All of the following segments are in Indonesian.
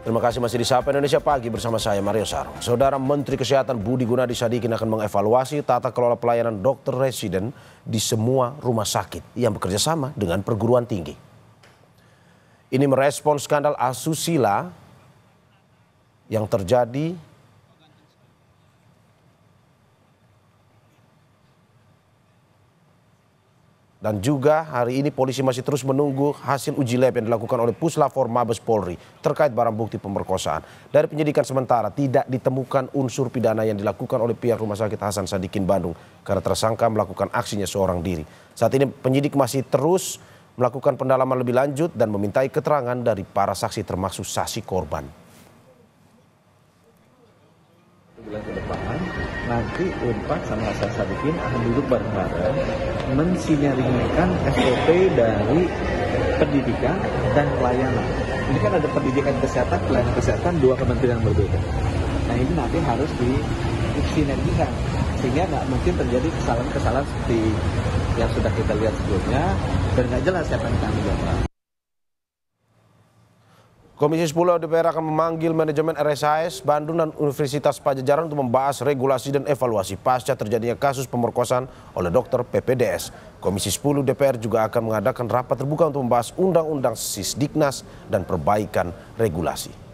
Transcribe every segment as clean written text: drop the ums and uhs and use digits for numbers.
Terima kasih masih di Sapa Indonesia Pagi bersama saya Mario Sarung. Saudara Menteri Kesehatan Budi Gunadi Sadikin akan mengevaluasi tata kelola pelayanan dokter residen di semua rumah sakit yang bekerja sama dengan perguruan tinggi. Ini merespon skandal asusila yang terjadi dan juga hari ini polisi masih terus menunggu hasil uji lab yang dilakukan oleh Puslapor Mabes Polri terkait barang bukti pemerkosaan. Dari penyidikan sementara tidak ditemukan unsur pidana yang dilakukan oleh pihak Rumah Sakit Hasan Sadikin Bandung karena tersangka melakukan aksinya seorang diri. Saat ini penyidik masih terus melakukan pendalaman lebih lanjut dan memintai keterangan dari para saksi termasuk saksi korban. Bulan ke depan nanti Unpad sama Hasan Sadikin akan duduk bareng-bareng mensinergikan SOP dari pendidikan dan pelayanan. Ini kan ada pendidikan kesehatan, pelayanan kesehatan, dua kementerian yang berbeda. Nah ini nanti harus disinergikan sehingga nggak mungkin terjadi kesalahan-kesalahan seperti yang sudah kita lihat sebelumnya dan nggak jelas siapa yang tanggung jawab. Komisi 10 DPR akan memanggil manajemen RSHS Bandung dan Universitas Padjadjaran untuk membahas regulasi dan evaluasi pasca terjadinya kasus pemerkosaan oleh dokter PPDS. Komisi 10 DPR juga akan mengadakan rapat terbuka untuk membahas Undang-Undang Sisdiknas dan perbaikan regulasi.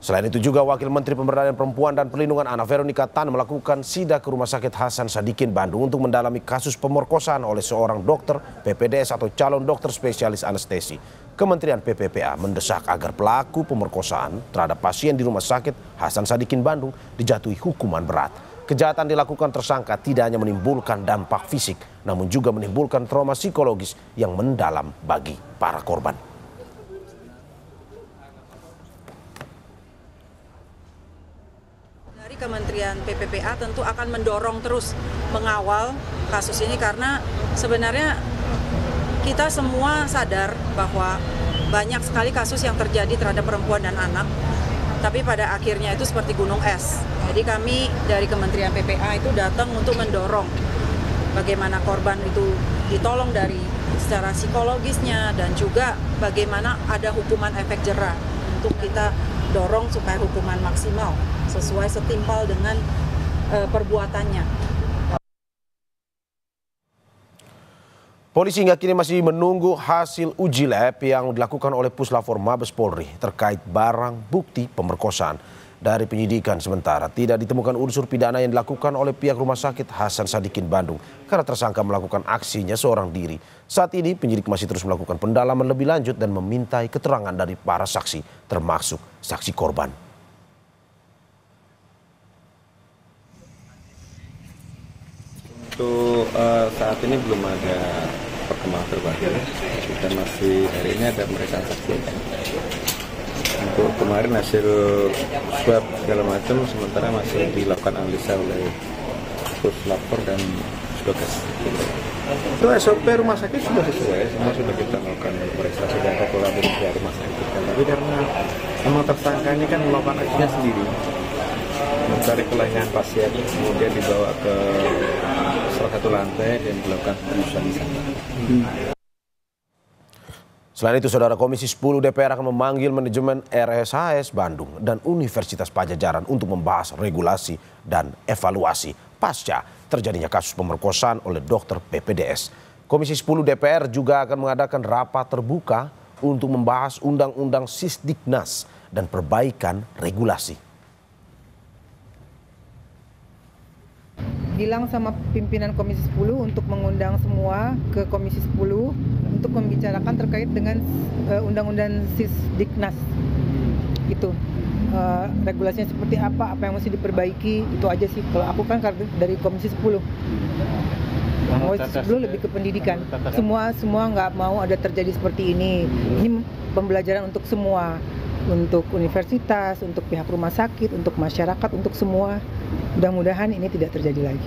Selain itu juga Wakil Menteri Pemberdayaan Perempuan dan Perlindungan Anak Veronica Tan melakukan sidak ke Rumah Sakit Hasan Sadikin Bandung untuk mendalami kasus pemerkosaan oleh seorang dokter PPDS atau calon dokter spesialis anestesi. Kementerian PPPA mendesak agar pelaku pemerkosaan terhadap pasien di Rumah Sakit Hasan Sadikin Bandung dijatuhi hukuman berat. Kejahatan dilakukan tersangka tidak hanya menimbulkan dampak fisik, namun juga menimbulkan trauma psikologis yang mendalam bagi para korban. Kementerian PPPA tentu akan mendorong terus mengawal kasus ini karena sebenarnya kita semua sadar bahwa banyak sekali kasus yang terjadi terhadap perempuan dan anak, tapi pada akhirnya itu seperti gunung es. Jadi kami dari Kementerian PPPA itu datang untuk mendorong bagaimana korban itu ditolong dari secara psikologisnya dan juga bagaimana ada hukuman efek jera untuk kita dorong supaya hukuman maksimal sesuai setimpal dengan perbuatannya. Polisi hingga kini masih menunggu hasil uji lab yang dilakukan oleh Puslapor Mabes Polri terkait barang bukti pemerkosaan. Dari penyidikan sementara tidak ditemukan unsur pidana yang dilakukan oleh pihak Rumah Sakit Hasan Sadikin Bandung karena tersangka melakukan aksinya seorang diri. Saat ini penyidik masih terus melakukan pendalaman lebih lanjut dan memintai keterangan dari para saksi termasuk saksi korban. Untuk saat ini belum ada perkembangan terbaru. Kita masih hari ini ada pemeriksaan saksi. Untuk kemarin hasil swab segala macam sementara masih dilakukan analisa oleh Puslapor dan Puskes. Itu SOP rumah sakit sudah sesuai, semua sudah kita melakukan pemeriksaan dan kolaborasi dengan rumah sakit. Tapi karena memang tersangka ini kan melakukan aksinya sendiri, mencari kelainan pasien, kemudian dibawa ke salah satu lantai dan dilakukan penyusunan di sana. Selain itu, Saudara, Komisi 10 DPR akan memanggil manajemen RSHS Bandung dan Universitas Padjadjaran untuk membahas regulasi dan evaluasi pasca terjadinya kasus pemerkosaan oleh dokter PPDS. Komisi 10 DPR juga akan mengadakan rapat terbuka untuk membahas Undang-Undang Sisdiknas dan perbaikan regulasi. Bilang sama pimpinan Komisi 10 untuk mengundang semua ke Komisi 10 untuk membicarakan terkait dengan Undang-Undang Sisdiknas. Itu regulasinya seperti apa yang mesti diperbaiki, itu aja sih. Kalau aku kan dari Komisi 10. Komisi 10 lebih ke pendidikan. Semua nggak mau ada terjadi seperti ini. Ini pembelajaran untuk semua. Untuk universitas, untuk pihak rumah sakit, untuk masyarakat, untuk semua. Mudah-mudahan ini tidak terjadi lagi.